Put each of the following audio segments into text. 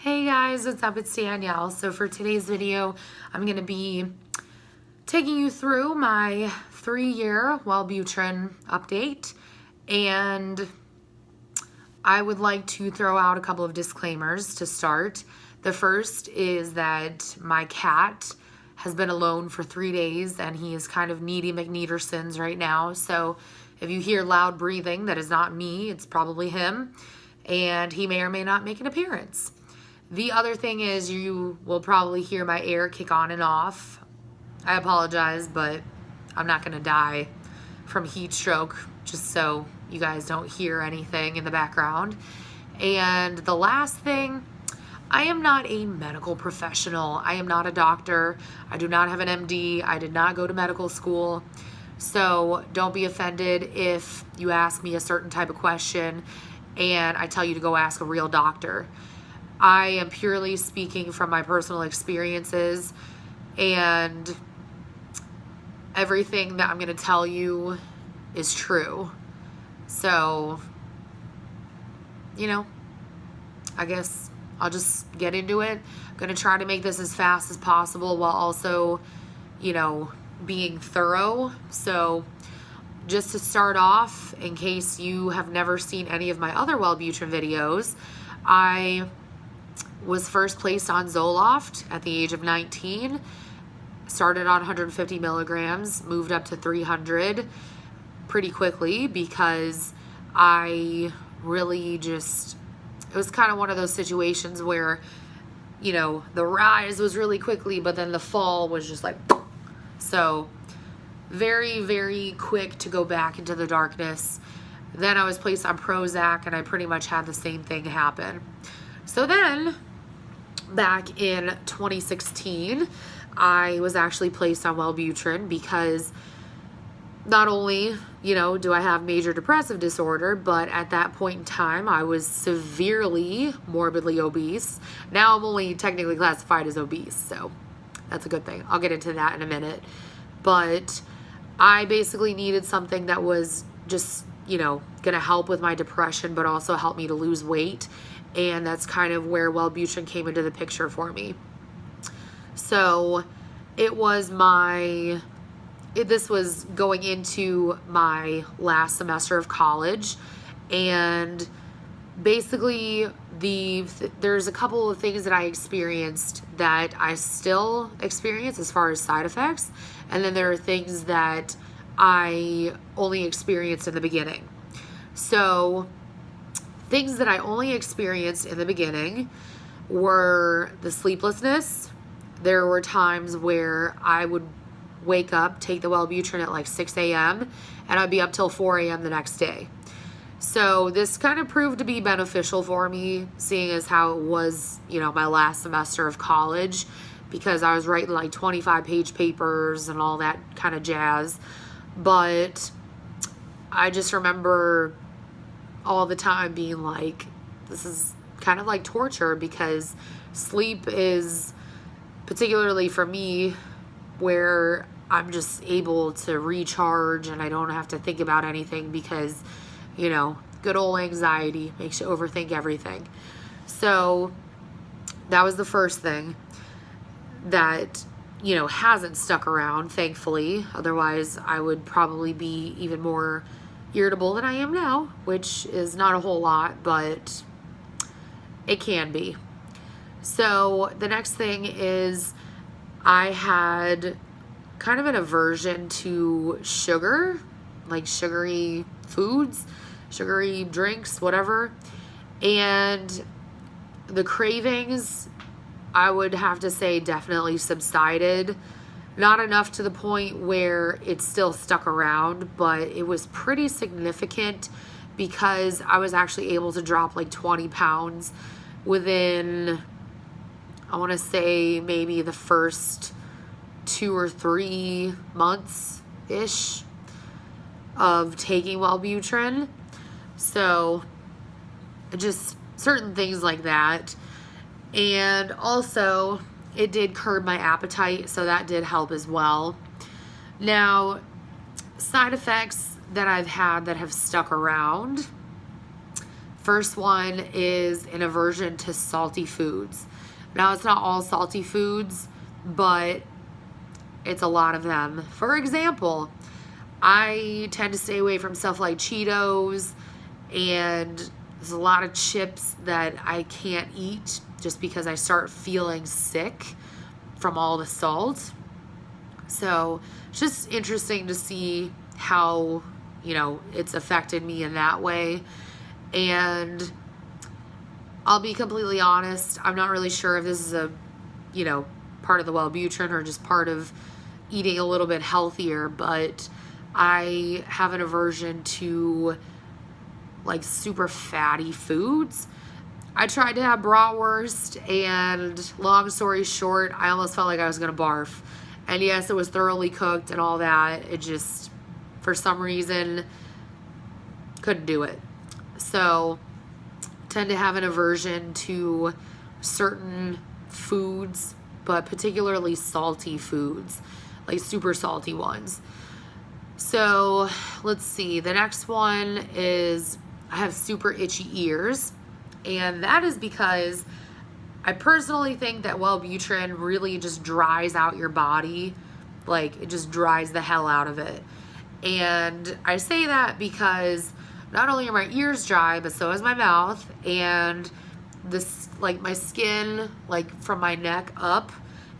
Hey guys, what's up? It's Danielle. So for today's video, I'm going to be taking you through my 3-year Wellbutrin update, and I would like to throw out a couple of disclaimers to start. The first is that my cat has been alone for 3 days and he is kind of needy McNeedersons right now. So if you hear loud breathing, that is not me, it's probably him, and he may or may not make an appearance. The other thing is you will probably hear my air kick on and off. I apologize, but I'm not going to die from heat stroke, just so you guys don't hear anything in the background. And the last thing, I am not a medical professional. I am not a doctor. I do not have an MD. I did not go to medical school. So don't be offended if you ask me a certain type of question and I tell you to go ask a real doctor. I am purely speaking from my personal experiences, and everything that I'm going to tell you is true. So, I guess I'll just get into it. I'm going to try to make this as fast as possible while also, being thorough. So, just to start off, in case you have never seen any of my other Wellbutrin videos, I was first placed on Zoloft at the age of 19, started on 150 milligrams, moved up to 300 pretty quickly because I really it was kind of one of those situations where, the rise was really quickly, but then the fall was just like, so very, very quick to go back into the darkness. Then I was placed on Prozac and I pretty much had the same thing happen. So then, back in 2016, I was actually placed on Wellbutrin because not only, do I have major depressive disorder, but at that point in time, I was severely morbidly obese. Now I'm only technically classified as obese, so that's a good thing. I'll get into that in a minute. But I basically needed something that was just, going to help with my depression, but also help me to lose weight. And that's kind of where Wellbutrin came into the picture for me. So it was this was going into my last semester of college, and basically there's a couple of things that I experienced that I still experience as far as side effects, and then there are things that I only experienced in the beginning. So things that I only experienced in the beginning were the sleeplessness. There were times where I would wake up, take the Wellbutrin at like 6 a.m. and I'd be up till 4 a.m. the next day. So this kind of proved to be beneficial for me, seeing as how it was, my last semester of college, because I was writing like 25-page papers and all that kind of jazz. But I just remember all the time being like, this is kind of like torture, because sleep is, particularly for me, where I'm just able to recharge and I don't have to think about anything because, good old anxiety makes you overthink everything. So that was the first thing that, hasn't stuck around, thankfully. Otherwise, I would probably be even more irritable than I am now, which is not a whole lot, but it can be. So the next thing is I had kind of an aversion to sugar, like sugary foods, sugary drinks, whatever. And the cravings, I would have to say, definitely subsided. Not enough to the point where it still stuck around, but it was pretty significant because I was actually able to drop like 20 pounds within, I want to say, maybe the first 2 or 3 months-ish of taking Wellbutrin. So just certain things like that. And also, it did curb my appetite, so that did help as well. Now, side effects that I've had that have stuck around, First one is an aversion to salty foods. Now, it's not all salty foods, but it's a lot of them. For example, I tend to stay away from stuff like Cheetos, and there's a lot of chips that I can't eat just because I start feeling sick from all the salt. So it's just interesting to see how, you know, it's affected me in that way. And I'll be completely honest, I'm not really sure if this is a, you know, part of the Wellbutrin or just part of eating a little bit healthier, but I have an aversion to like super fatty foods. I tried to have bratwurst, and long story short, I almost felt like I was gonna barf. And yes, it was thoroughly cooked and all that. It just, for some reason, couldn't do it. So, tend to have an aversion to certain foods, but particularly salty foods, like super salty ones. So, let's see. The next one is I have super itchy ears, and that is because I personally think that Wellbutrin really just dries out your body. Like, it just dries the hell out of it. And I say that because not only are my ears dry, but so is my mouth, and this, like, my skin, like from my neck up,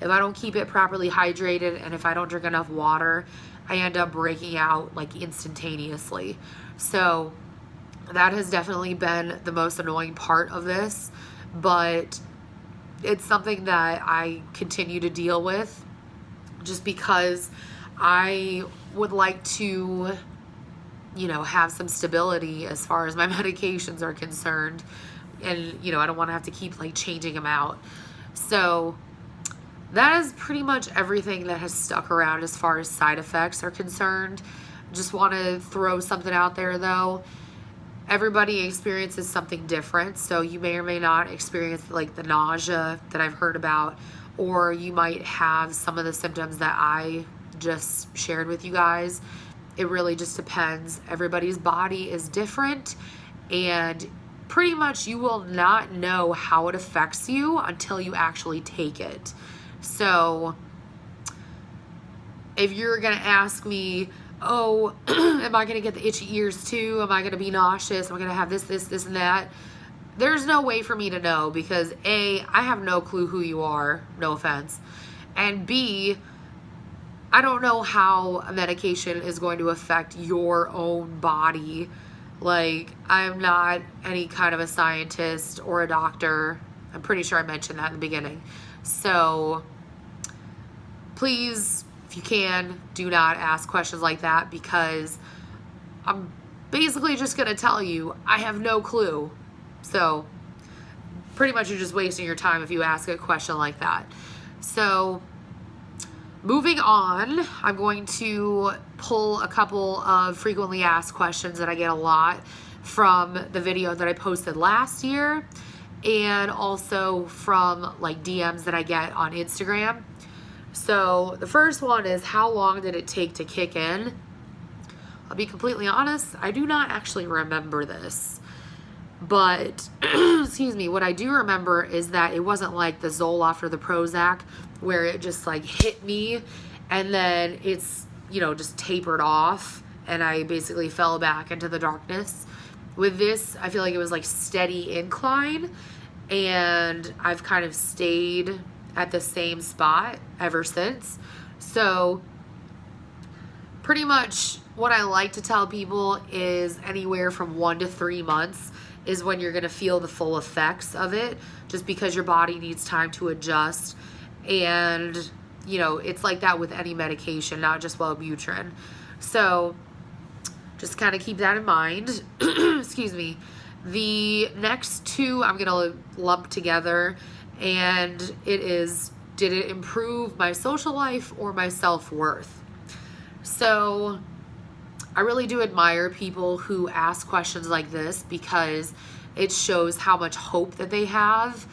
if I don't keep it properly hydrated and if I don't drink enough water, I end up breaking out like instantaneously. So that has definitely been the most annoying part of this, but it's something that I continue to deal with just because I would like to, you know, have some stability as far as my medications are concerned. And, you know, I don't want to have to keep like changing them out. So that is pretty much everything that has stuck around as far as side effects are concerned. Just want to throw something out there though. Everybody experiences something different, so you may or may not experience like the nausea that I've heard about, or you might have some of the symptoms that I just shared with you guys. It really just depends. Everybody's body is different, and pretty much you will not know how it affects you until you actually take it. So if you're gonna ask me, oh, am I going to get the itchy ears too? Am I going to be nauseous? Am I going to have this, and that? There's no way for me to know because A, I have no clue who you are, no offense. And B, I don't know how a medication is going to affect your own body. Like, I'm not any kind of a scientist or a doctor. I'm pretty sure I mentioned that in the beginning. So, please, if you can, do not ask questions like that because I'm basically just going to tell you I have no clue. So pretty much you're just wasting your time if you ask a question like that. So moving on, I'm going to pull a couple of frequently asked questions that I get a lot from the video that I posted last year and also from like DMs that I get on Instagram. So the first one is, how long did it take to kick in? I'll be completely honest, I do not actually remember this. But, excuse me, what I do remember is that it wasn't like the Zoloft or the Prozac where it just like hit me and then it's, you know, just tapered off and I basically fell back into the darkness. With this, I feel like it was like steady incline and I've kind of stayed at the same spot ever since. So pretty much what I like to tell people is anywhere from 1 to 3 months is when you're going to feel the full effects of it, just because your body needs time to adjust. And, you know, it's like that with any medication, not just Wellbutrin. So just kind of keep that in mind. Excuse me. The next two I'm going to lump together, and it is, did it improve my social life or my self-worth? So I really do admire people who ask questions like this because it shows how much hope that they have,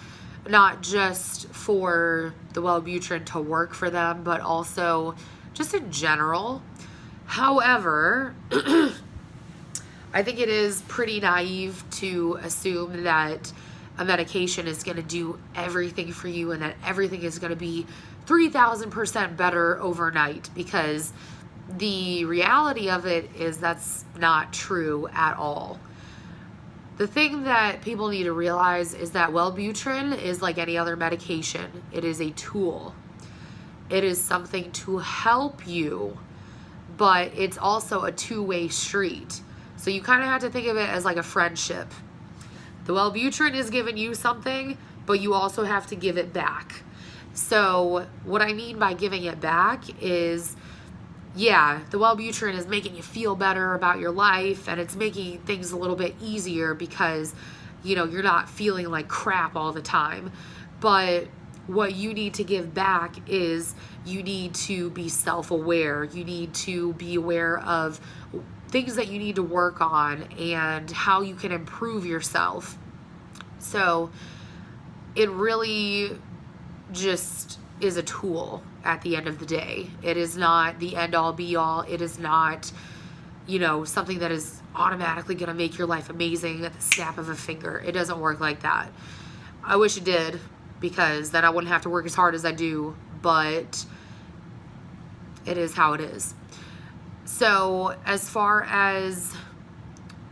not just for the Wellbutrin to work for them, but also just in general. However, I I think it is pretty naive to assume that a medication is going to do everything for you and that everything is going to be 3,000% better overnight, because the reality of it is that's not true at all. The thing that people need to realize is that Wellbutrin is like any other medication. It is a tool. It is something to help you, but it's also a two-way street. So you kind of have to think of it as like a friendship. The Wellbutrin is giving you something, but you also have to give it back. So what I mean by giving it back is, yeah, the Wellbutrin is making you feel better about your life, and it's making things a little bit easier because, you're not feeling like crap all the time. But what you need to give back is you need to be self-aware. You need to be aware of things that you need to work on and how you can improve yourself. So it really just is a tool at the end of the day. It is not the end all be all. It is not, something that is automatically going to make your life amazing at the snap of a finger. It doesn't work like that. I wish it did, because then I wouldn't have to work as hard as I do, but it is how it is. So as far as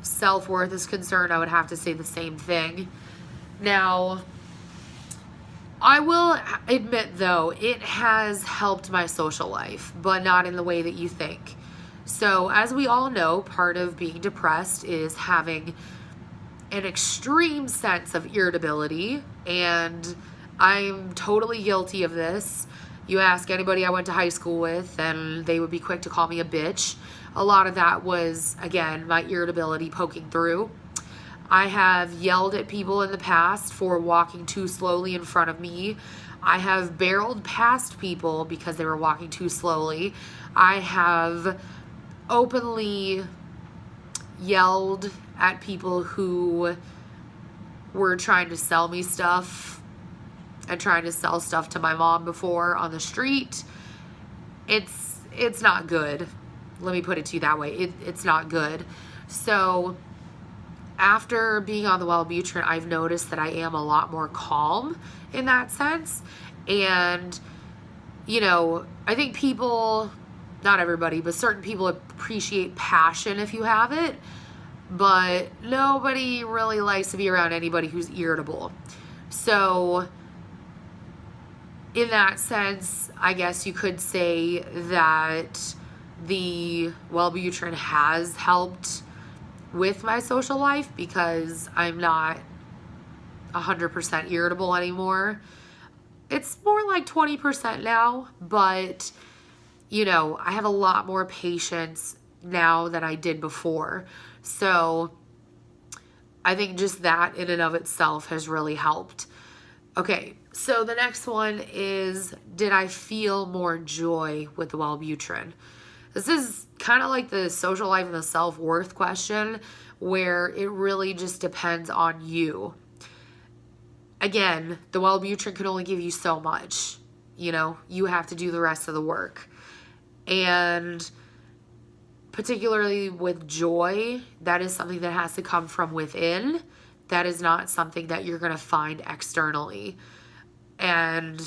self-worth is concerned, I would have to say the same thing. Now, I will admit, though, it has helped my social life, but not in the way that you think. So as we all know, part of being depressed is having an extreme sense of irritability, and I'm totally guilty of this. You ask anybody I went to high school with, and they would be quick to call me a bitch. A lot of that was, again, my irritability poking through. I have yelled at people in the past for walking too slowly in front of me. I have barreled past people because they were walking too slowly. I have openly yelled at people who were trying to sell me stuff and trying to sell stuff to my mom before on the street. It's not good. Let me put it to you that way. It's not good. So after being on the Wellbutrin, I've noticed that I am a lot more calm in that sense. And, I think people, not everybody, but certain people appreciate passion if you have it. But nobody really likes to be around anybody who's irritable. So in that sense, I guess you could say that the Wellbutrin has helped with my social life, because I'm not 100% irritable anymore. It's more like 20% now, but I have a lot more patience now than I did before. So I think just that in and of itself has really helped. Okay, so the next one is, did I feel more joy with the Wellbutrin? This is kind of like the social life and the self-worth question, where it really just depends on you. Again, the Wellbutrin can only give you so much. You have to do the rest of the work. And particularly with joy, that is something that has to come from within. That is not something that you're going to find externally. And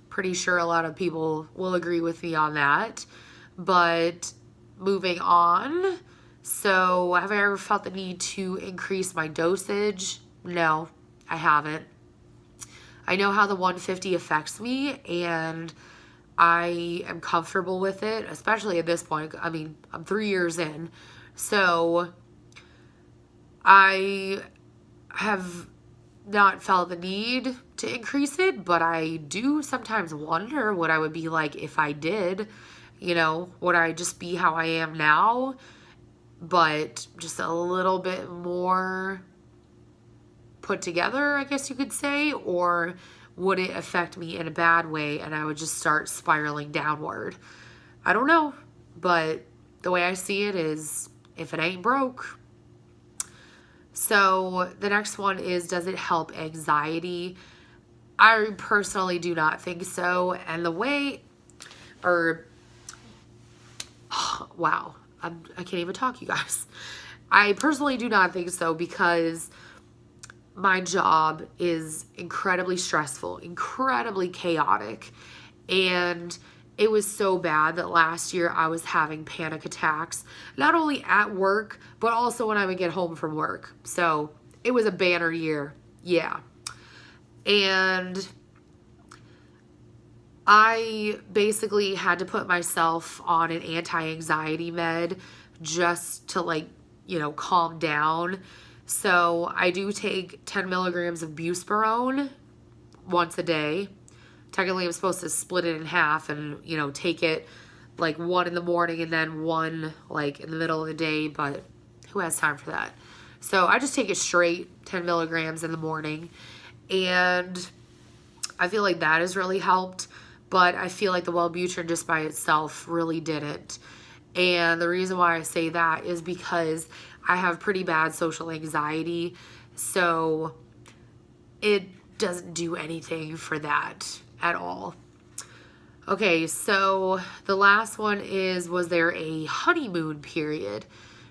pretty sure a lot of people will agree with me on that. But moving on. So have I ever felt the need to increase my dosage? No, I haven't. I know how the 150 affects me, and I am comfortable with it, especially at this point. I mean, I'm 3 years in. So I have not felt the need to increase it, but I do sometimes wonder what I would be like if I did. Would I just be how I am now, but just a little bit more put together, I guess you could say? Or would it affect me in a bad way and I would just start spiraling downward? I don't know, but the way I see it is, if it ain't broke. So the next one is, does it help anxiety? I personally do not think so. And wow, I can't even talk, you guys. I personally do not think so, because my job is incredibly stressful, incredibly chaotic, and it was so bad that last year I was having panic attacks, not only at work, but also when I would get home from work. So it was a banner year. Yeah. And I basically had to put myself on an anti-anxiety med just to, like, you know, calm down. So I do take 10 milligrams of buspirone once a day. Technically, I'm supposed to split it in half and, you know, take it like 1 in the morning and then 1 like in the middle of the day, but who has time for that? So I just take it straight, 10 milligrams in the morning, and I feel like that has really helped, but I feel like the Wellbutrin just by itself really didn't. And the reason why I say that is because I have pretty bad social anxiety, so it doesn't do anything for that at all. Okay, so the last one is, was there a honeymoon period?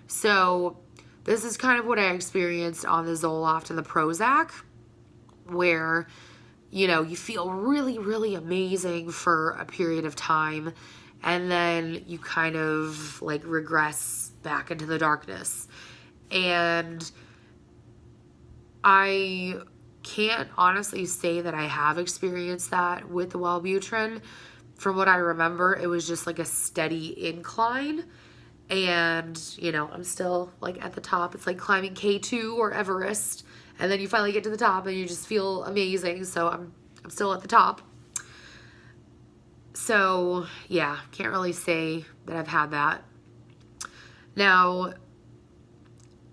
So this is kind of what I experienced on the Zoloft and the Prozac, where, you know, you feel really, really amazing for a period of time, and then you kind of like regress back into the darkness. And I can't honestly say that I have experienced that with the Wellbutrin. From what I remember, it was just like a steady incline. And, you know, I'm still like at the top. It's like climbing K2 or Everest. And then you finally get to the top and you just feel amazing. So I'm still at the top. So, yeah, can't really say that I've had that. Now,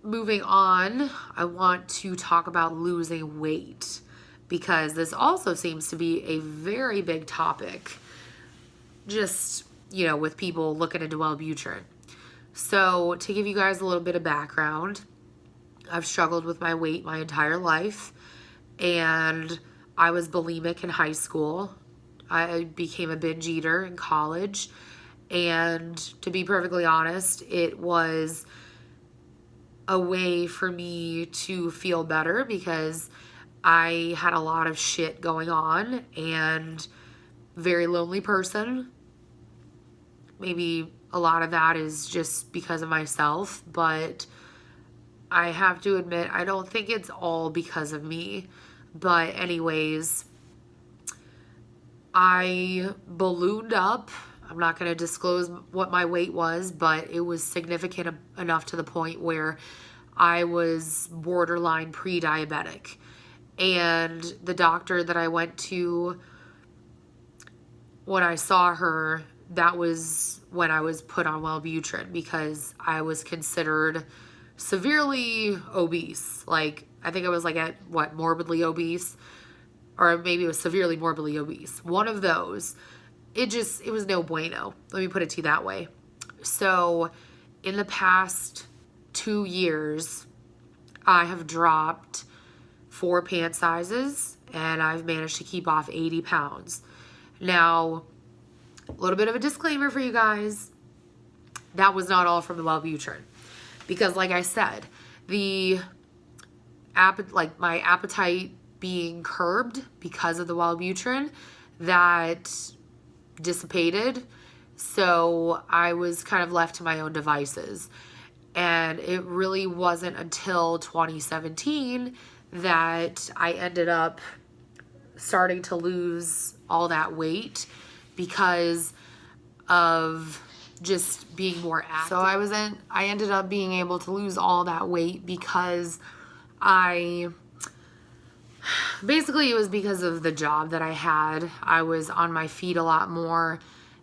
moving on, I want to talk about losing weight, because this also seems to be a very big topic, just, you know, with people looking into Wellbutrin. So to give you guys a little bit of background, I've struggled with my weight my entire life, and I was bulimic in high school. I became a binge eater in college, and to be perfectly honest, it was a way for me to feel better, because I had a lot of shit going on and very lonely person. Maybe a lot of that is just because of myself, but I have to admit, I don't think it's all because of me. But anyways, I ballooned up. I'm not going to disclose what my weight was, but it was significant enough to the point where I was borderline pre-diabetic. And the doctor that I went to, when I saw her, that was when I was put on Wellbutrin, because I was considered severely obese. Like, I think I was like at, what, morbidly obese? Or maybe it was severely morbidly obese. One of those. It was no bueno. Let me put it to you that way. So in the past 2 years, I have dropped 4 pant sizes, and I've managed to keep off 80 pounds. Now, a little bit of a disclaimer for you guys. That was not all from the Wellbutrin. Because like I said, my appetite being curbed because of the Wellbutrin, that dissipated. So I was kind of left to my own devices. And it really wasn't until 2017 that I ended up starting to lose all that weight because of just being more active. So I ended up being able to lose all that weight because basically it was because of the job that I had. I was on my feet a lot more,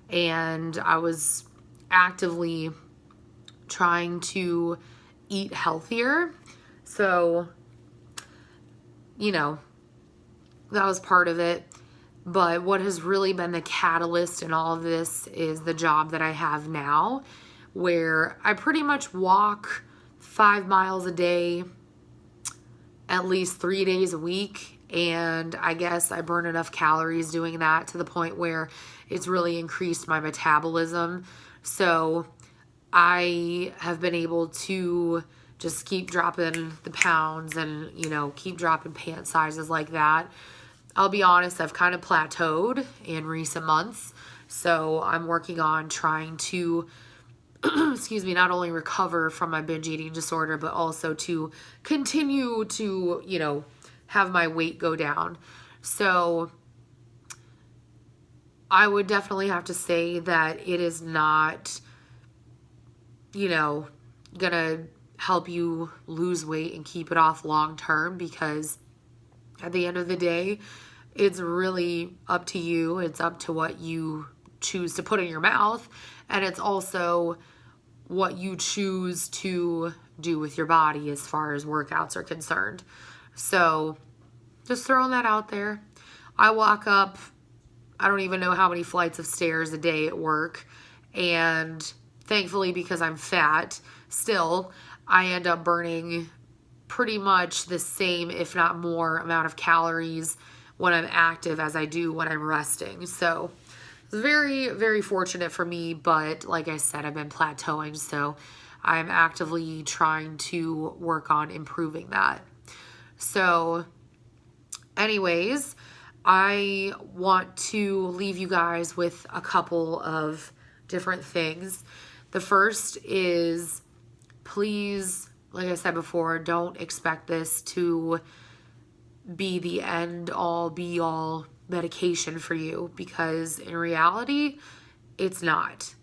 and I was actively trying to eat healthier. So, you know, that was part of it. But what has really been the catalyst in all of this is the job that I have now, where I pretty much walk 5 miles a day, at least 3 days a week. And I guess I burn enough calories doing that to the point where it's really increased my metabolism. So I have been able to just keep dropping the pounds and, you know, keep dropping pant sizes like that. I'll be honest, I've kind of plateaued in recent months. So I'm working on trying to, excuse me, not only recover from my binge eating disorder, but also to continue to, you know, have my weight go down. So I would definitely have to say that it is not, you know, gonna help you lose weight and keep it off long term, because at the end of the day, it's really up to you. It's up to what you choose to put in your mouth, and it's also what you choose to do with your body as far as workouts are concerned. So just throwing that out there. I walk up, I don't even know how many flights of stairs a day at work, and thankfully, because I'm fat, still, I end up burning pretty much the same, if not more, amount of calories when I'm active as I do when I'm resting. So it's very, very fortunate for me, but like I said, I've been plateauing, so I'm actively trying to work on improving that. So anyways, I want to leave you guys with a couple of different things. The first is, please, like I said before, don't expect this to be the end all be all medication for you, because in reality, it's not.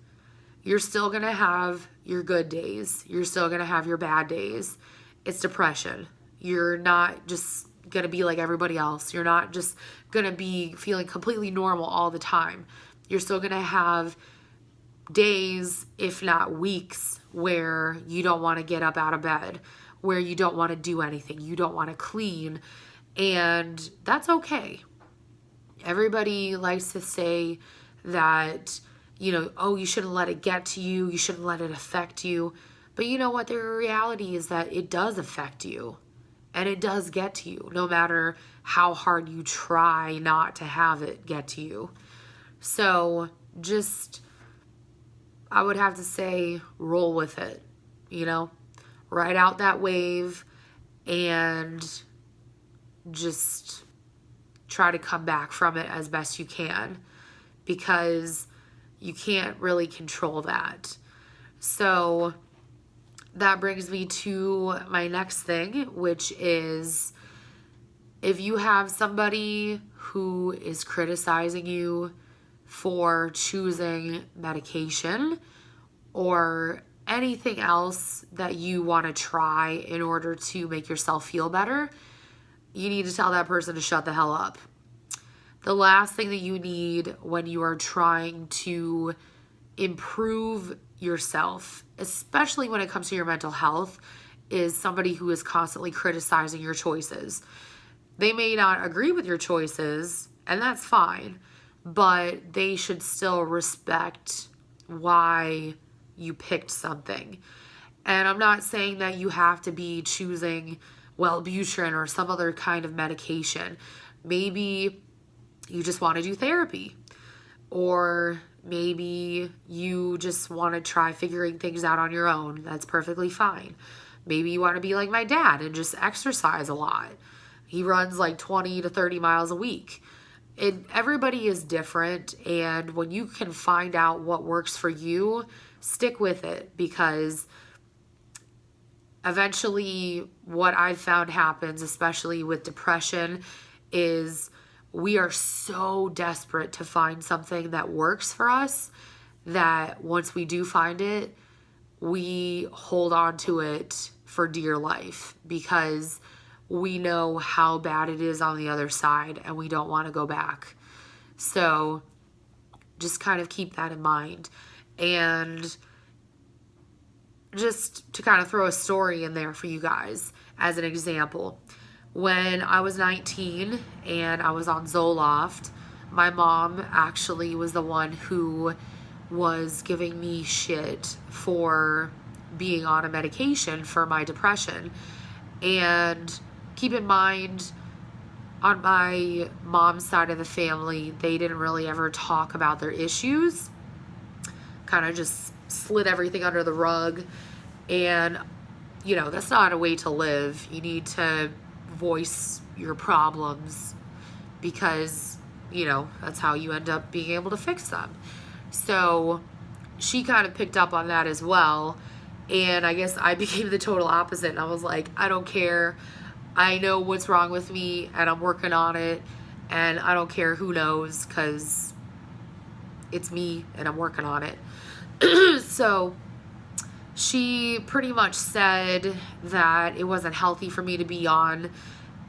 You're still going to have your good days. You're still going to have your bad days. It's depression. You're not just going to be like everybody else. You're not just going to be feeling completely normal all the time. You're still going to have days, if not weeks, where you don't want to get up out of bed, where you don't want to do anything, you don't want to clean, and that's okay. Everybody likes to say that, you know, oh, you shouldn't let it get to you, you shouldn't let it affect you, but you know what, the reality is that it does affect you, and it does get to you, no matter how hard you try not to have it get to you. So just, I would have to say, roll with it, you know, ride out that wave and just try to come back from it as best you can, because you can't really control that. So that brings me to my next thing, which is, if you have somebody who is criticizing you for choosing medication or anything else that you want to try in order to make yourself feel better, you need to tell that person to shut the hell up. The last thing that you need when you are trying to improve yourself, especially when it comes to your mental health, is somebody who is constantly criticizing your choices. They may not agree with your choices, and that's fine, but they should still respect why you picked something. And I'm not saying that you have to be choosing Wellbutrin or some other kind of medication. Maybe you just want to do therapy, or maybe you just want to try figuring things out on your own. That's perfectly fine. Maybe you want to be like my dad and just exercise a lot. He runs like 20 to 30 miles a week. Everybody is different, and when you can find out what works for you, stick with it, because eventually what I've found happens, especially with depression, is we are so desperate to find something that works for us that once we do find it, we hold on to it for dear life, because we know how bad it is on the other side and we don't want to go back. So just kind of keep that in mind. And just to kind of throw a story in there for you guys as an example. When I was 19 and I was on Zoloft, my mom actually was the one who was giving me shit for being on a medication for my depression. And keep in mind, on my mom's side of the family, they didn't really ever talk about their issues. Kind of just slid everything under the rug. And you know, that's not a way to live. You need to voice your problems because, you know, that's how you end up being able to fix them. So she kind of picked up on that as well. And I guess I became the total opposite. And I was like, I don't care. I know what's wrong with me and I'm working on it. And I don't care who knows because it's me and I'm working on it. So she pretty much said that it wasn't healthy for me to be on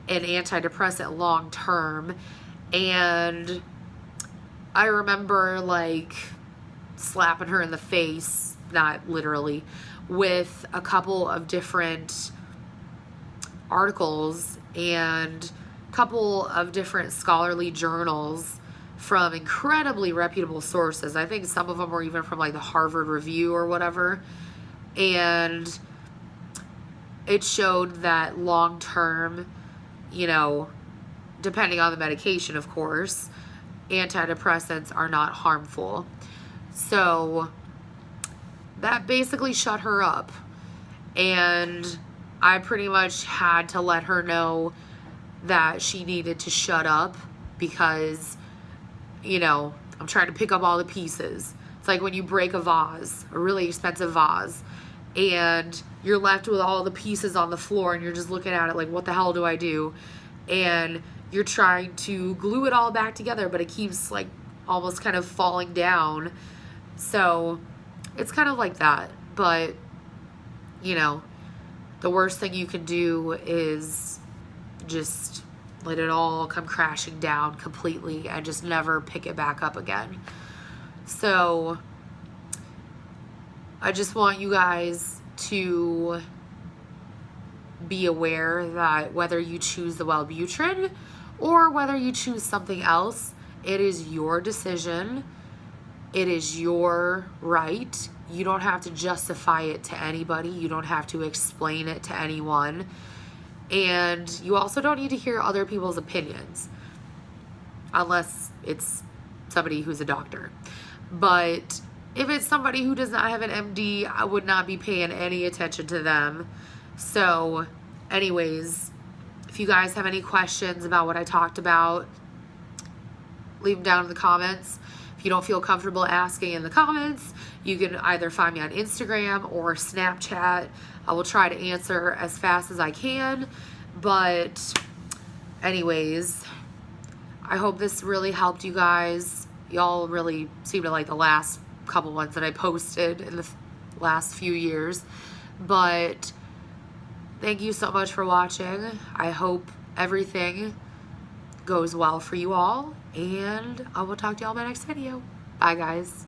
an antidepressant long term. And I remember like slapping her in the face, not literally, with a couple of different articles and a couple of different scholarly journals from incredibly reputable sources. I think some of them were even from like the Harvard Review or whatever. And it showed that long term, you know, depending on the medication, of course, antidepressants are not harmful. So that basically shut her up. And I pretty much had to let her know that she needed to shut up because, you know, I'm trying to pick up all the pieces. It's like when you break a vase, a really expensive vase, and you're left with all the pieces on the floor and you're just looking at it like, what the hell do I do? And you're trying to glue it all back together, but it keeps like almost kind of falling down. So it's kind of like that. But, you know, the worst thing you can do is just let it all come crashing down completely and just never pick it back up again. So I just want you guys to be aware that whether you choose the Wellbutrin or whether you choose something else, it is your decision. It is your right. You don't have to justify it to anybody. You don't have to explain it to anyone. And you also don't need to hear other people's opinions unless it's somebody who's a doctor. But if it's somebody who does not have an MD, I would not be paying any attention to them. So anyways, if you guys have any questions about what I talked about, leave them down in the comments. If you don't feel comfortable asking in the comments, you can either find me on Instagram or Snapchat. I will try to answer as fast as I can. But anyways, I hope this really helped you guys. Y'all really seem to like the last couple ones that I posted in the last few years. But thank you so much for watching. I hope everything goes well for you all. And I will talk to y'all in my next video. Bye, guys.